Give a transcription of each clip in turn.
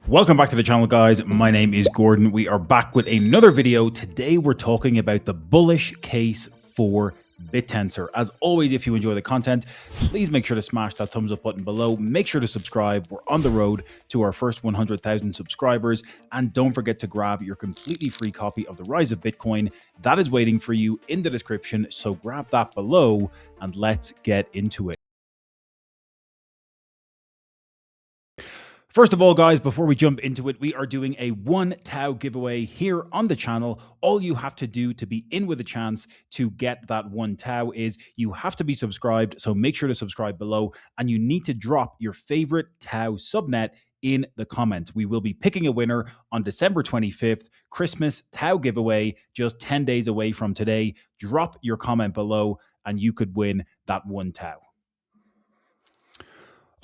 Welcome back to the channel, guys. My name is Gordon. We are back with another video. Today we're talking about the bullish case for Bittensor. As always, if you enjoy the content, please make sure to smash that thumbs up button below. Make sure to subscribe. We're on the road to our first 100,000 subscribers. And don't forget to grab your completely free copy of The Rise of Bitcoin. That is waiting for you in the description. So grab that below and let's get into it. First of all, guys, before we jump into it, we are doing a 1 TAO giveaway here on the channel. All you have to do to be in with a chance to get that 1 TAO is you have to be subscribed. So make sure to subscribe below, and you need to drop your favorite TAO subnet in the comments. We will be picking a winner on December 25th, Christmas TAO giveaway, just 10 days away from today. Drop your comment below and you could win that 1 TAO.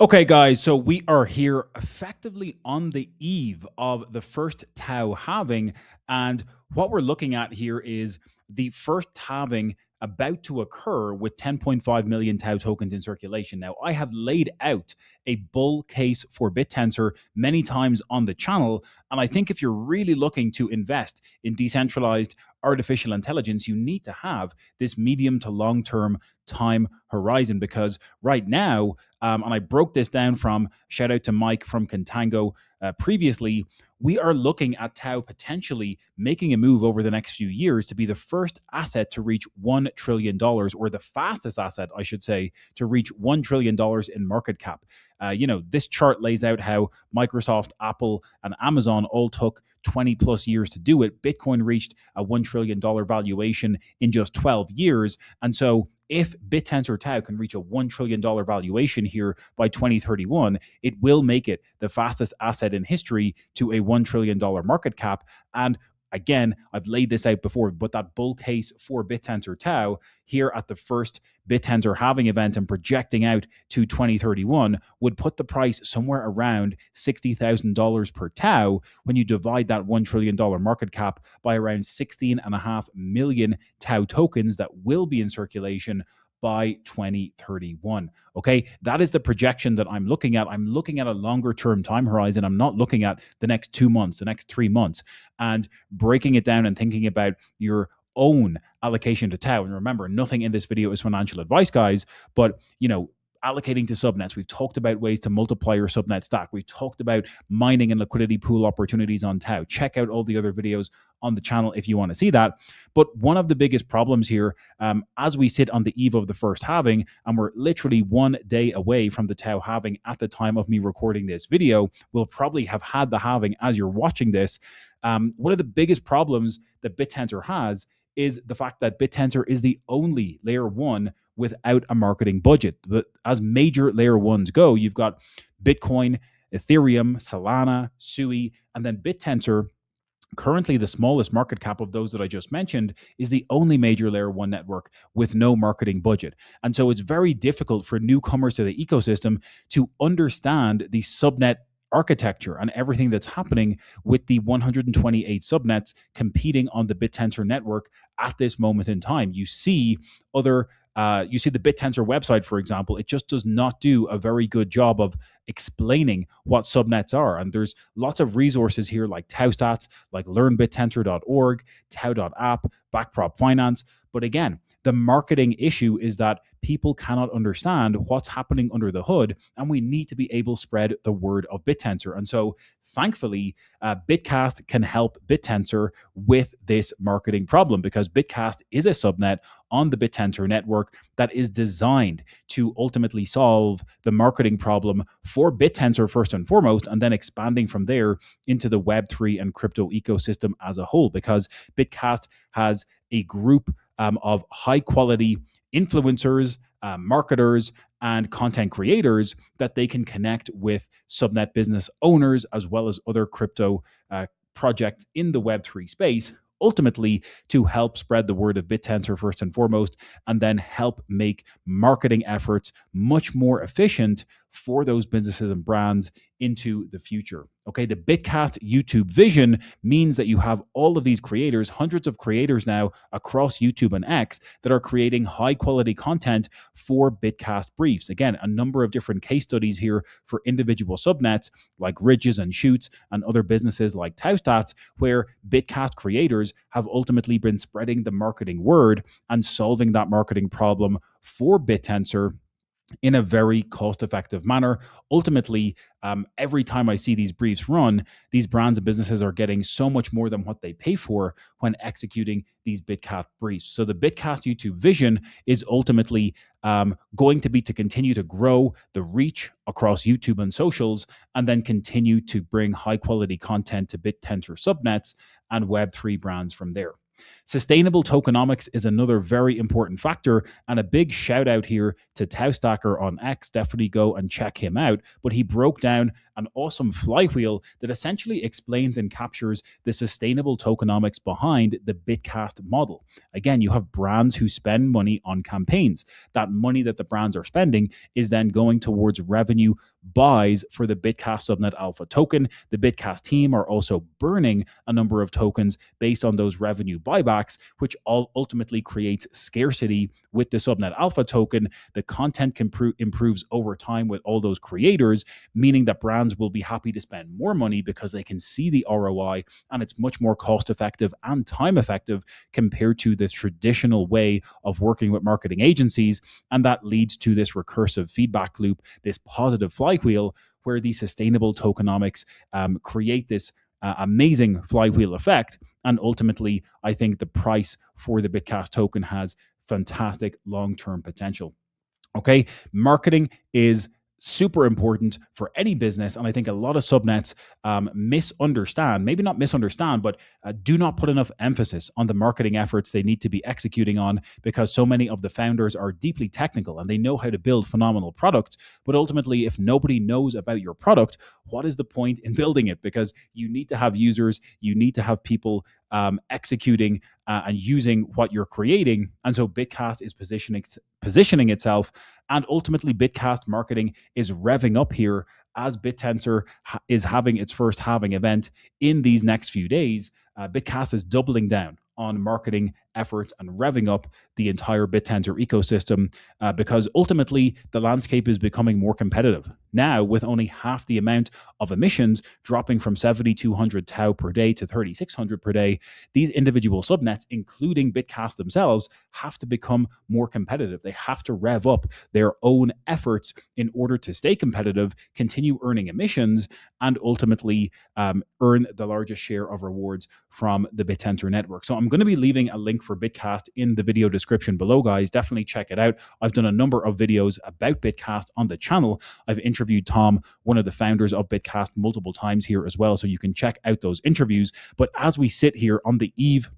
Okay, guys, so we are here effectively on the eve of the first TAO halving, and what we're looking at here is the first halving about to occur with 10.5 million TAO tokens in circulation. Now, I have laid out a bull case for Bittensor many times on the channel, and I think if you're really looking to invest in decentralized artificial intelligence, you need to have this medium to long-term time horizon, because right now, and I broke this down from, shout out to Mike from Contango previously, we are looking at TAO potentially making a move over the next few years to be the first asset to reach $1 trillion, or the fastest asset, I should say, to reach $1 trillion in market cap. This chart lays out how Microsoft, Apple, and Amazon all took 20 plus years to do it. Bitcoin reached a $1 trillion valuation in just 12 years. And so if Bittensor TAO can reach a $1 trillion valuation here by 2031, it will make it the fastest asset in history to a $1 trillion market cap. And again, I've laid this out before, but that bull case for Bittensor TAO here at the first Bittensor halving event and projecting out to 2031 would put the price somewhere around $60,000 per TAO when you divide that $1 trillion market cap by around 16.5 million TAO tokens that will be in circulation by 2031. Okay, that is the projection that I'm looking at. I'm looking at a longer term time horizon. I'm not looking at the next 2 months, the next 3 months, and breaking it down and thinking about your own allocation to TAO. And remember, nothing in this video is financial advice, guys, but allocating to subnets. We've talked about ways to multiply your subnet stack. We've talked about mining and liquidity pool opportunities on TAO. Check out all the other videos on the channel if you want to see that. But one of the biggest problems here, as we sit on the eve of the first halving, and we're literally 1 day away from the TAO halving at the time of me recording this video, we'll probably have had the halving as you're watching this. One of the biggest problems that Bittensor has is the fact that Bittensor is the only layer 1 without a marketing budget. But as major layer 1s go, you've got Bitcoin, Ethereum, Solana, Sui, and then Bittensor, currently the smallest market cap of those that I just mentioned, is the only major layer 1 network with no marketing budget. And so it's very difficult for newcomers to the ecosystem to understand the subnet architecture and everything that's happening with the 128 subnets competing on the Bittensor network at this moment in time. You see the Bittensor website, for example, it just does not do a very good job of explaining what subnets are. And there's lots of resources here like TAO Stats, like learnbittensor.org, TAO.app, Backprop Finance. But again, the marketing issue is that people cannot understand what's happening under the hood, and we need to be able to spread the word of Bittensor. And so thankfully, Bitcast can help Bittensor with this marketing problem, because Bitcast is a subnet on the Bittensor network that is designed to ultimately solve the marketing problem for Bittensor first and foremost, and then expanding from there into the Web3 and crypto ecosystem as a whole, because Bitcast has a group of high quality influencers, marketers, and content creators that they can connect with subnet business owners as well as other crypto projects in the Web3 space, ultimately to help spread the word of Bittensor first and foremost, and then help make marketing efforts much more efficient for those businesses and brands into the future. Okay, the Bitcast YouTube vision means that you have all of these creators, hundreds of creators now across YouTube and X, that are creating high quality content for Bitcast briefs. Again, a number of different case studies here for individual subnets like Ridges and Shoots and other businesses like TAO, where Bitcast creators have ultimately been spreading the marketing word and solving that marketing problem for Bittensor in a very cost-effective manner. Ultimately, every time I see these briefs run, these brands and businesses are getting so much more than what they pay for when executing these Bitcast briefs. So the Bitcast YouTube vision is ultimately going to be to continue to grow the reach across YouTube and socials, and then continue to bring high-quality content to Bittensor subnets and Web3 brands from there. Sustainable tokenomics is another very important factor, and a big shout out here to TAO on X. Definitely go and check him out. But he broke down an awesome flywheel that essentially explains and captures the sustainable tokenomics behind the Bitcast model. Again, you have brands who spend money on campaigns. That money that the brands are spending is then going towards revenue buys for the Bitcast subnet alpha token. The Bitcast team are also burning a number of tokens based on those revenue buybacks, which all ultimately creates scarcity with the subnet alpha token. The content improves over time with all those creators, meaning that brands will be happy to spend more money because they can see the ROI, and it's much more cost effective and time effective compared to the traditional way of working with marketing agencies. And that leads to this recursive feedback loop, this positive flywheel, where the sustainable tokenomics create this amazing flywheel effect. And ultimately, I think the price for the Bitcast token has fantastic long-term potential. Okay, marketing is super important for any business, and I think a lot of subnets misunderstand, maybe not misunderstand, but do not put enough emphasis on the marketing efforts they need to be executing on, because so many of the founders are deeply technical and they know how to build phenomenal products. But ultimately, if nobody knows about your product, what is the point in building it? Because you need to have users, you need to have people executing and using what you're creating. And so Bitcast is positioning itself, and ultimately Bitcast marketing is revving up here as Bittensor is having its first halving event in these next few days. Bitcast is doubling down on marketing efforts and revving up the entire Bittensor ecosystem, because ultimately the landscape is becoming more competitive. Now, with only half the amount of emissions dropping from 7,200 TAO per day to 3,600 per day, these individual subnets, including Bitcast themselves, have to become more competitive. They have to rev up their own efforts in order to stay competitive, continue earning emissions, and ultimately earn the largest share of rewards from the Bittensor network. So I'm going to be leaving a link for Bitcast in the video description below, guys. Definitely check it out. I've done a number of videos about Bitcast on the channel. I've interviewed Tom, one of the founders of Bitcast, multiple times here as well, so you can check out those interviews. But as we sit here on the eve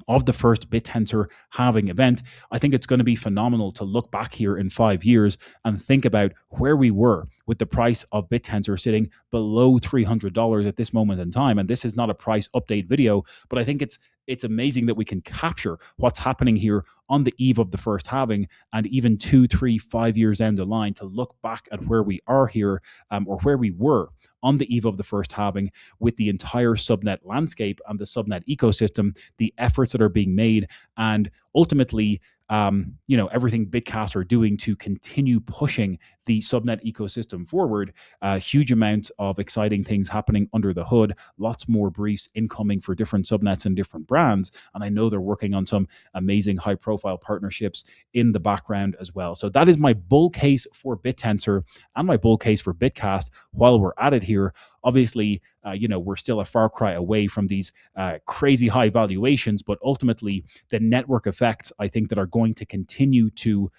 of the first Bittensor halving event, I think it's going to be phenomenal to look back here in 5 years and think about where we were with the price of Bittensor sitting below $300 at this moment in time. And this is not a price update video, but I think it's amazing that we can capture what's happening here on the eve of the first halving, and even 2, 3, 5 years down the line to look back at where we are here, or where we were on the eve of the first halving, with the entire subnet landscape and the subnet ecosystem, the efforts that are being made, and ultimately everything Bitcast are doing to continue pushing the subnet ecosystem forward. Huge amounts of exciting things happening under the hood, lots more briefs incoming for different subnets and different brands. And I know they're working on some amazing high profile partnerships in the background as well. So that is my bull case for Bittensor and my bull case for Bitcast. While we're at it here, obviously, we're still a far cry away from these crazy high valuations, but ultimately the network effects, I think, that are going to continue to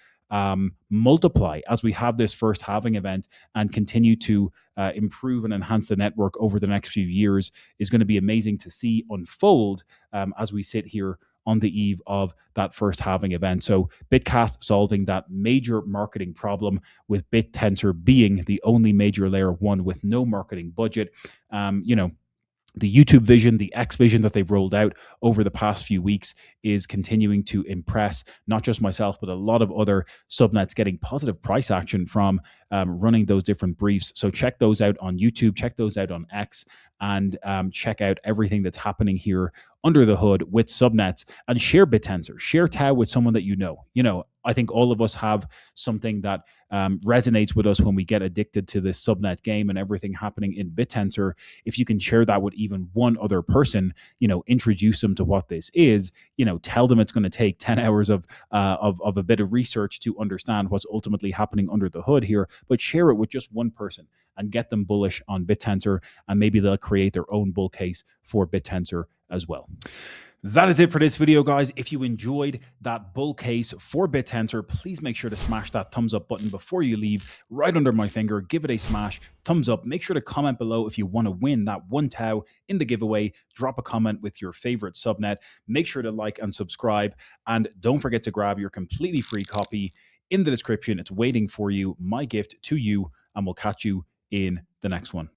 multiply as we have this first halving event and continue to improve and enhance the network over the next few years is going to be amazing to see unfold as we sit here on the eve of that first halving event. So Bitcast solving that major marketing problem, with Bittensor being the only major layer one with no marketing budget. the YouTube vision, the X vision that they've rolled out over the past few weeks is continuing to impress not just myself, but a lot of other subnets getting positive price action from running those different briefs. So check those out on YouTube, check those out on X, and check out everything that's happening here under the hood with subnets, and share Bittensor, share TAO with someone that you know. I think all of us have something that resonates with us when we get addicted to this subnet game and everything happening in Bittensor. If you can share that with even one other person, introduce them to what this is, tell them it's going to take 10 hours of a bit of research to understand what's ultimately happening under the hood here, but share it with just one person and get them bullish on Bittensor, and maybe they'll create their own bull case for Bittensor as well. That is it for this video, guys. If you enjoyed that bull case for Bittensor, please make sure to smash that thumbs up button before you leave, right under my finger. Give it a smash, thumbs up. Make sure to comment below if you want to win that 1 TAO in the giveaway. Drop a comment with your favorite subnet. Make sure to like and subscribe. And don't forget to grab your completely free copy in the description. It's waiting for you, my gift to you, and we'll catch you in the next one.